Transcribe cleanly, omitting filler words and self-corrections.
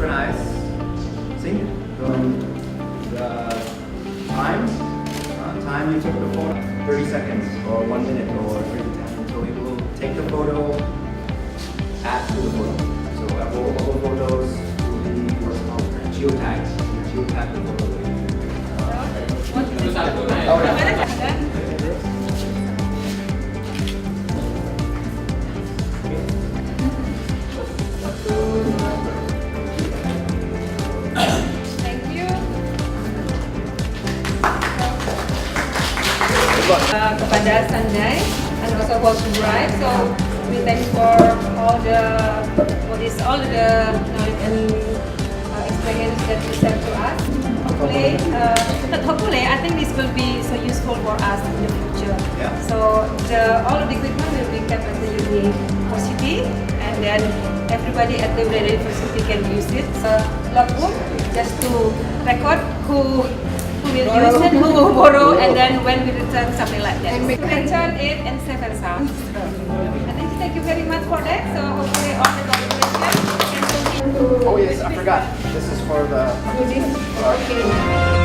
synchronize, sync the time you took the photo, 30 seconds or 1 minute or 30 seconds. So it will take the photo, add to the photo. So all photos will be what's called geotagged. Geotag the photo. Thank you. Kepada Sanjay and also Fulbright. So we thank for all the knowledge and experience that you sent to us. Hopefully, I think this will be so useful for us in the future. Yeah. So all of the equipment will be kept at the university, and then everybody at the university can use it. Logbook just to record who will use it, who will borrow, and then when we return, something like that. Return it and save and sound. And thank you very much for that. So hopefully all the collaboration can continue. Oh yes, I forgot. This is for the... Okay.